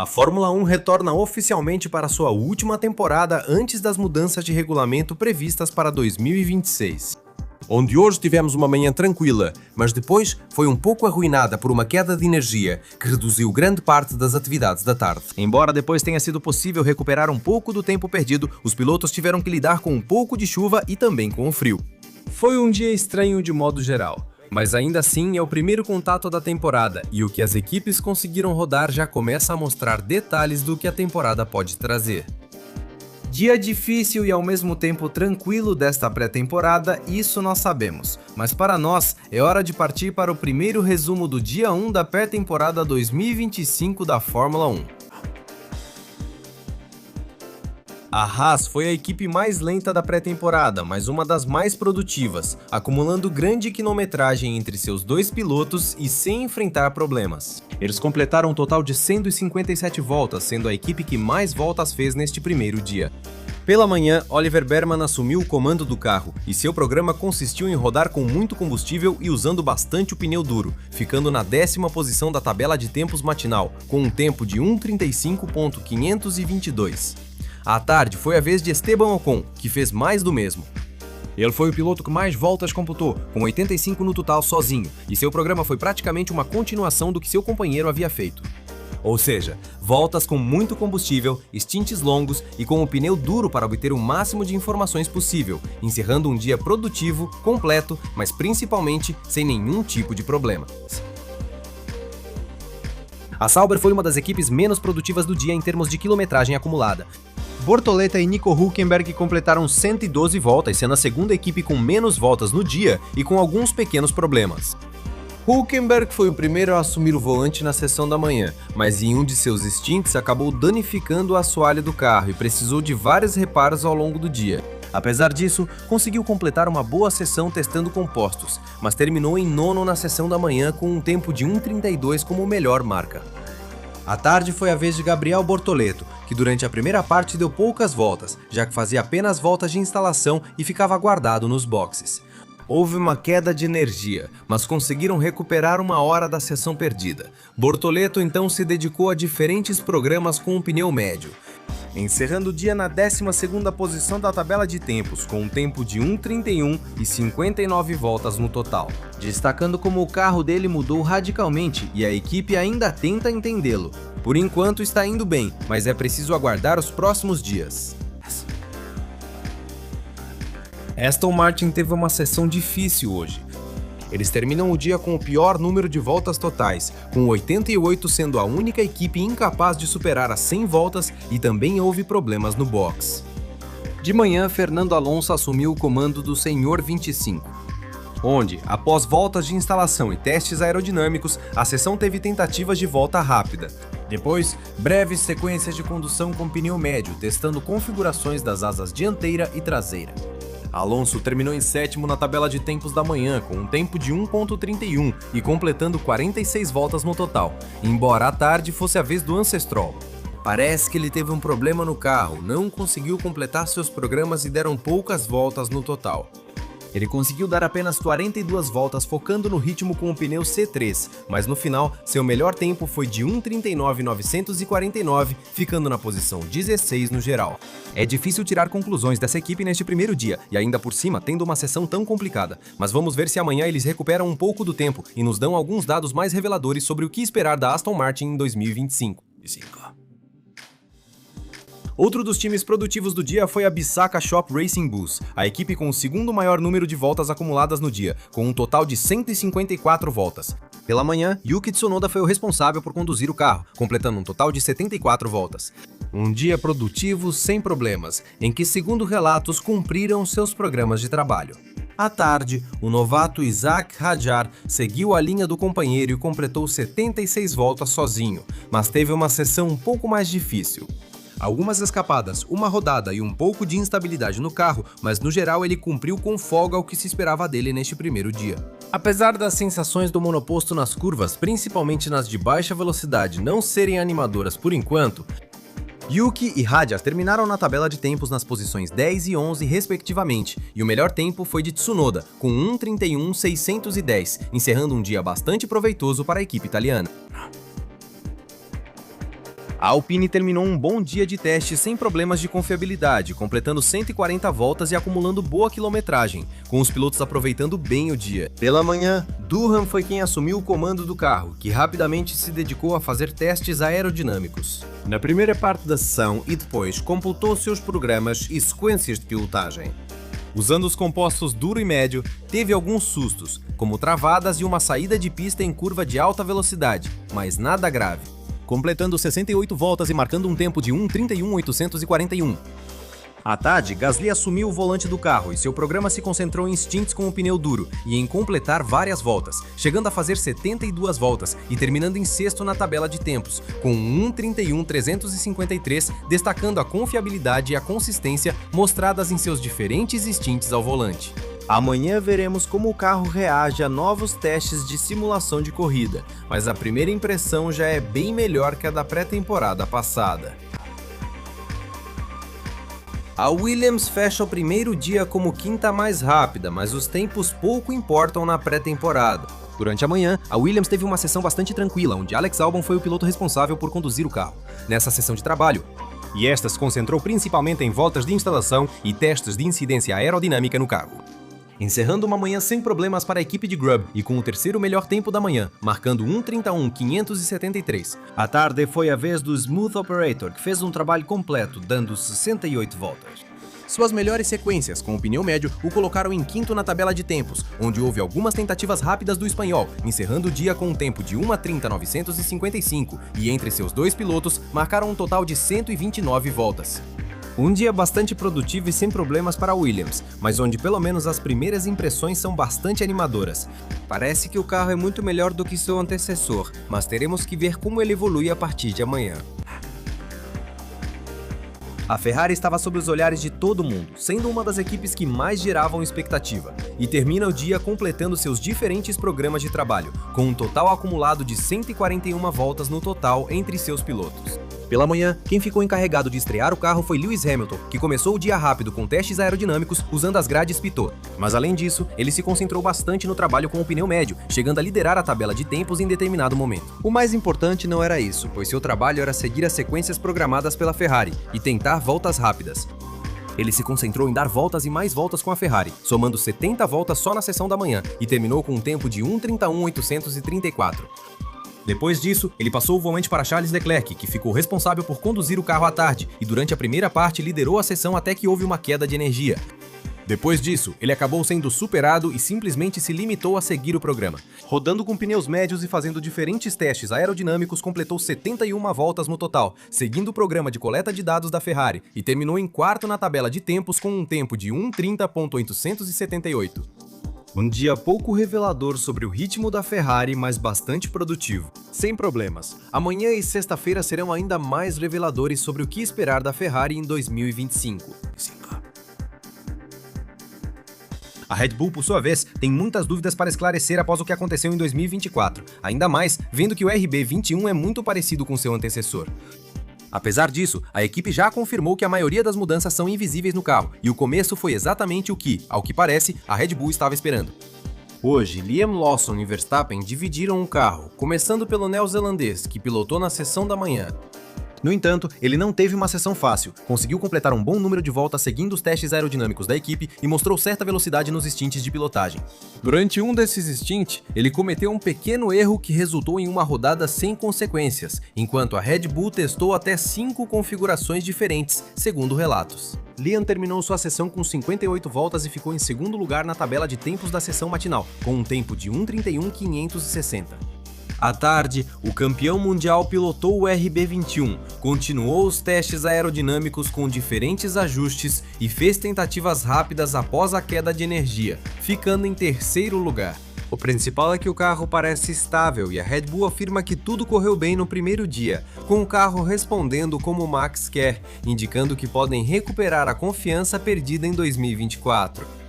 A Fórmula 1 retorna oficialmente para sua última temporada antes das mudanças de regulamento previstas para 2026. Onde hoje tivemos uma manhã tranquila, mas depois foi um pouco arruinada por uma queda de energia que reduziu grande parte das atividades da tarde. Embora depois tenha sido possível recuperar um pouco do tempo perdido, os pilotos tiveram que lidar com um pouco de chuva e também com o frio. Foi um dia estranho de modo geral, mas ainda assim é o primeiro contato da temporada e o que as equipes conseguiram rodar já começa a mostrar detalhes do que a temporada pode trazer. Dia difícil e ao mesmo tempo tranquilo desta pré-temporada, isso nós sabemos. Mas para nós, é hora de partir para o primeiro resumo do dia 1 da pré-temporada 2025 da Fórmula 1. A Haas foi a equipe mais lenta da pré-temporada, mas uma das mais produtivas, acumulando grande quilometragem entre seus dois pilotos e sem enfrentar problemas. Eles completaram um total de 157 voltas, sendo a equipe que mais voltas fez neste primeiro dia. Pela manhã, Oliver Berman assumiu o comando do carro e seu programa consistiu em rodar com muito combustível e usando bastante o pneu duro, ficando na 10ª posição da tabela de tempos matinal, com um tempo de 1:35.522. À tarde foi a vez de Esteban Ocon, que fez mais do mesmo. Ele foi o piloto que mais voltas computou, com 85 no total sozinho, e seu programa foi praticamente uma continuação do que seu companheiro havia feito. Ou seja, voltas com muito combustível, stints longos e com o pneu duro para obter o máximo de informações possível, encerrando um dia produtivo, completo, mas principalmente sem nenhum tipo de problema. A Sauber foi uma das equipes menos produtivas do dia em termos de quilometragem acumulada. Bortoleto e Nico Hülkenberg completaram 112 voltas, sendo a segunda equipe com menos voltas no dia e com alguns pequenos problemas. Hülkenberg foi o primeiro a assumir o volante na sessão da manhã, mas em um de seus stints acabou danificando o assoalho do carro e precisou de vários reparos ao longo do dia. Apesar disso, conseguiu completar uma boa sessão testando compostos, mas terminou em nono na sessão da manhã com um tempo de 1:32 como melhor marca. À tarde foi a vez de Gabriel Bortoleto, que durante a primeira parte deu poucas voltas, já que fazia apenas voltas de instalação e ficava guardado nos boxes. Houve uma queda de energia, mas conseguiram recuperar uma hora da sessão perdida. Bortoleto então se dedicou a diferentes programas com um pneu médio, encerrando o dia na 12ª posição da tabela de tempos, com um tempo de 1:31 e 59 voltas no total, destacando como o carro dele mudou radicalmente e a equipe ainda tenta entendê-lo. Por enquanto está indo bem, mas é preciso aguardar os próximos dias. Aston Martin teve uma sessão difícil hoje. Eles terminam o dia com o pior número de voltas totais, com 88 sendo a única equipe incapaz de superar as 100 voltas e também houve problemas no box. De manhã, Fernando Alonso assumiu o comando do Senhor 25, onde, após voltas de instalação e testes aerodinâmicos, a sessão teve tentativas de volta rápida. Depois, breves sequências de condução com pneu médio, testando configurações das asas dianteira e traseira. Alonso terminou em 7º na tabela de tempos da manhã, com um tempo de 1:31 e completando 46 voltas no total, embora à tarde fosse a vez do Ancestral. Parece que ele teve um problema no carro, não conseguiu completar seus programas e deram poucas voltas no total. Ele conseguiu dar apenas 42 voltas focando no ritmo com o pneu C3, mas no final, seu melhor tempo foi de 1:39.949, ficando na posição 16 no geral. É difícil tirar conclusões dessa equipe neste primeiro dia, e ainda por cima tendo uma sessão tão complicada, mas vamos ver se amanhã eles recuperam um pouco do tempo e nos dão alguns dados mais reveladores sobre o que esperar da Aston Martin em 2025. Outro dos times produtivos do dia foi a Bisaka Shop Racing Bulls, a equipe com o segundo maior número de voltas acumuladas no dia, com um total de 154 voltas. Pela manhã, Yuki Tsunoda foi o responsável por conduzir o carro, completando um total de 74 voltas. Um dia produtivo sem problemas, em que, segundo relatos, cumpriram seus programas de trabalho. À tarde, o novato Isaac Hadjar seguiu a linha do companheiro e completou 76 voltas sozinho, mas teve uma sessão um pouco mais difícil. Algumas escapadas, uma rodada e um pouco de instabilidade no carro, mas no geral ele cumpriu com folga o que se esperava dele neste primeiro dia. Apesar das sensações do monoposto nas curvas, principalmente nas de baixa velocidade, não serem animadoras por enquanto, Yuki e Hadjar terminaram na tabela de tempos nas posições 10 e 11 respectivamente, e o melhor tempo foi de Tsunoda, com 1:31.610, encerrando um dia bastante proveitoso para a equipe italiana. A Alpine terminou um bom dia de teste sem problemas de confiabilidade, completando 140 voltas e acumulando boa quilometragem, com os pilotos aproveitando bem o dia. Pela manhã, Durham foi quem assumiu o comando do carro, que rapidamente se dedicou a fazer testes aerodinâmicos. Na primeira parte da sessão e depois completou seus programas e sequências de pilotagem. Usando os compostos duro e médio, teve alguns sustos, como travadas e uma saída de pista em curva de alta velocidade, mas nada grave. Completando 68 voltas e marcando um tempo de 1:31.841. À tarde, Gasly assumiu o volante do carro e seu programa se concentrou em stints com o pneu duro e em completar várias voltas, chegando a fazer 72 voltas e terminando em sexto na tabela de tempos, com 1:31.353, destacando a confiabilidade e a consistência mostradas em seus diferentes stints ao volante. Amanhã veremos como o carro reage a novos testes de simulação de corrida, mas a primeira impressão já é bem melhor que a da pré-temporada passada. A Williams fecha o primeiro dia como quinta mais rápida, mas os tempos pouco importam na pré-temporada. Durante a manhã, a Williams teve uma sessão bastante tranquila, onde Alex Albon foi o piloto responsável por conduzir o carro. Nessa sessão de trabalho, e esta se concentrou principalmente em voltas de instalação e testes de incidência aerodinâmica no carro. Encerrando uma manhã sem problemas para a equipe de Grubb e com o terceiro melhor tempo da manhã, marcando 1:31.573. À tarde foi a vez do Smooth Operator, que fez um trabalho completo, dando 68 voltas. Suas melhores sequências, com o pneu médio, o colocaram em quinto na tabela de tempos, onde houve algumas tentativas rápidas do espanhol, encerrando o dia com um tempo de 1:30.955, e entre seus dois pilotos, marcaram um total de 129 voltas. Um dia bastante produtivo e sem problemas para a Williams, mas onde pelo menos as primeiras impressões são bastante animadoras. Parece que o carro é muito melhor do que seu antecessor, mas teremos que ver como ele evolui a partir de amanhã. A Ferrari estava sob os olhares de todo mundo, sendo uma das equipes que mais geravam expectativa, e termina o dia completando seus diferentes programas de trabalho, com um total acumulado de 141 voltas no total entre seus pilotos. Pela manhã, quem ficou encarregado de estrear o carro foi Lewis Hamilton, que começou o dia rápido com testes aerodinâmicos usando as grades Pitot. Mas além disso, ele se concentrou bastante no trabalho com o pneu médio, chegando a liderar a tabela de tempos em determinado momento. O mais importante não era isso, pois seu trabalho era seguir as sequências programadas pela Ferrari e tentar voltas rápidas. Ele se concentrou em dar voltas e mais voltas com a Ferrari, somando 70 voltas só na sessão da manhã e terminou com um tempo de 1:31.834. Depois disso, ele passou o volante para Charles Leclerc, que ficou responsável por conduzir o carro à tarde e durante a primeira parte liderou a sessão até que houve uma queda de energia. Depois disso, ele acabou sendo superado e simplesmente se limitou a seguir o programa. Rodando com pneus médios e fazendo diferentes testes aerodinâmicos, completou 71 voltas no total, seguindo o programa de coleta de dados da Ferrari, e terminou em quarto na tabela de tempos com um tempo de 1:30.878. Um dia pouco revelador sobre o ritmo da Ferrari, mas bastante produtivo. Sem problemas. Amanhã e sexta-feira serão ainda mais reveladores sobre o que esperar da Ferrari em 2025. A Red Bull, por sua vez, tem muitas dúvidas para esclarecer após o que aconteceu em 2024, ainda mais vendo que o RB21 é muito parecido com seu antecessor. Apesar disso, a equipe já confirmou que a maioria das mudanças são invisíveis no carro, e o começo foi exatamente o que, ao que parece, a Red Bull estava esperando. Hoje, Liam Lawson e Verstappen dividiram o carro, começando pelo neozelandês, que pilotou na sessão da manhã. No entanto, ele não teve uma sessão fácil, conseguiu completar um bom número de voltas seguindo os testes aerodinâmicos da equipe e mostrou certa velocidade nos stints de pilotagem. Durante um desses stints, ele cometeu um pequeno erro que resultou em uma rodada sem consequências, enquanto a Red Bull testou até 5 configurações diferentes, segundo relatos. Liam terminou sua sessão com 58 voltas e ficou em segundo lugar na tabela de tempos da sessão matinal, com um tempo de 1:31.560. À tarde, o campeão mundial pilotou o RB21, continuou os testes aerodinâmicos com diferentes ajustes e fez tentativas rápidas após a queda de energia, ficando em terceiro lugar. O principal é que o carro parece estável e a Red Bull afirma que tudo correu bem no primeiro dia, com o carro respondendo como Max quer, indicando que podem recuperar a confiança perdida em 2024.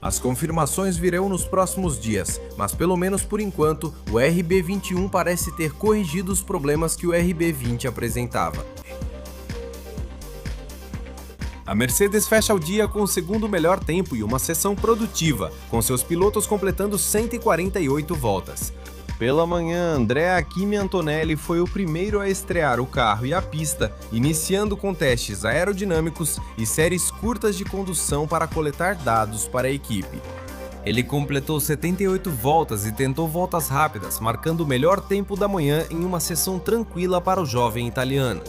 As confirmações virão nos próximos dias, mas pelo menos por enquanto, o RB21 parece ter corrigido os problemas que o RB20 apresentava. A Mercedes fecha o dia com o segundo melhor tempo e uma sessão produtiva, com seus pilotos completando 148 voltas. Pela manhã, Andrea Kimi Antonelli foi o primeiro a estrear o carro e a pista, iniciando com testes aerodinâmicos e séries curtas de condução para coletar dados para a equipe. Ele completou 78 voltas e tentou voltas rápidas, marcando o melhor tempo da manhã em uma sessão tranquila para o jovem italiano.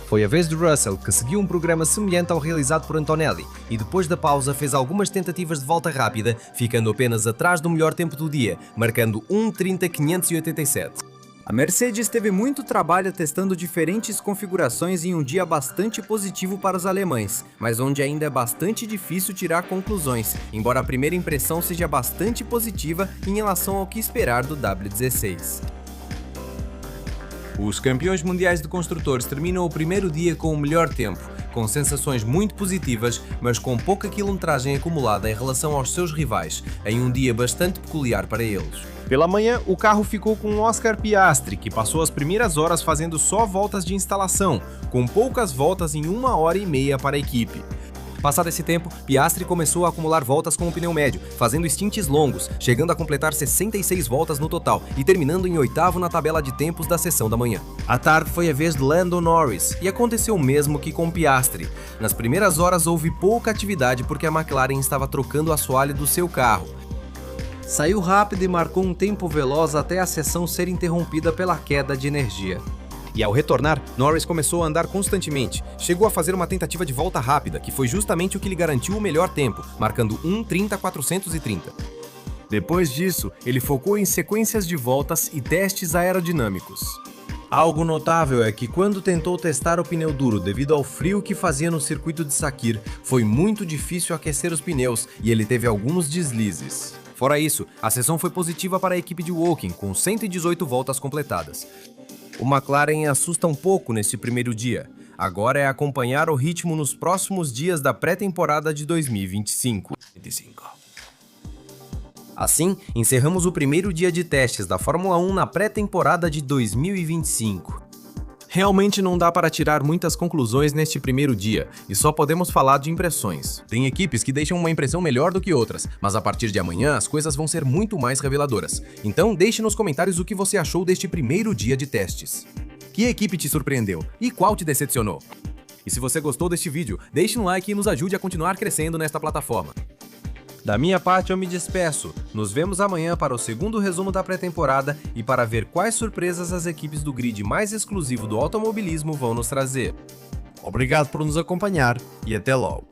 Foi a vez de Russell, que seguiu um programa semelhante ao realizado por Antonelli, e depois da pausa fez algumas tentativas de volta rápida, ficando apenas atrás do melhor tempo do dia, marcando 1:30.587. A Mercedes teve muito trabalho testando diferentes configurações em um dia bastante positivo para os alemães, mas onde ainda é bastante difícil tirar conclusões, embora a primeira impressão seja bastante positiva em relação ao que esperar do W16. Os campeões mundiais de construtores terminam o primeiro dia com o melhor tempo, com sensações muito positivas, mas com pouca quilometragem acumulada em relação aos seus rivais, em um dia bastante peculiar para eles. Pela manhã, o carro ficou com Oscar Piastri, que passou as primeiras horas fazendo só voltas de instalação, com poucas voltas em 1h30 para a equipe. Passado esse tempo, Piastri começou a acumular voltas com o pneu médio, fazendo stints longos, chegando a completar 66 voltas no total e terminando em 8º na tabela de tempos da sessão da manhã. À tarde foi a vez de Lando Norris, e aconteceu o mesmo que com Piastri. Nas primeiras horas houve pouca atividade porque a McLaren estava trocando o assoalho do seu carro. Saiu rápido e marcou um tempo veloz até a sessão ser interrompida pela queda de energia. E ao retornar, Norris começou a andar constantemente. Chegou a fazer uma tentativa de volta rápida, que foi justamente o que lhe garantiu o melhor tempo, marcando 1:30.430. Depois disso, ele focou em sequências de voltas e testes aerodinâmicos. Algo notável é que quando tentou testar o pneu duro devido ao frio que fazia no circuito de Sakir, foi muito difícil aquecer os pneus e ele teve alguns deslizes. Fora isso, a sessão foi positiva para a equipe de Woking, com 118 voltas completadas. O McLaren assusta um pouco neste primeiro dia. Agora é acompanhar o ritmo nos próximos dias da pré-temporada de 2025. Assim, encerramos o primeiro dia de testes da Fórmula 1 na pré-temporada de 2025. Realmente não dá para tirar muitas conclusões neste primeiro dia, e só podemos falar de impressões. Tem equipes que deixam uma impressão melhor do que outras, mas a partir de amanhã as coisas vão ser muito mais reveladoras. Então deixe nos comentários o que você achou deste primeiro dia de testes. Que equipe te surpreendeu? E qual te decepcionou? E se você gostou deste vídeo, deixe um like e nos ajude a continuar crescendo nesta plataforma. Da minha parte eu me despeço, nos vemos amanhã para o segundo resumo da pré-temporada e para ver quais surpresas as equipes do grid mais exclusivo do automobilismo vão nos trazer. Obrigado por nos acompanhar e até logo!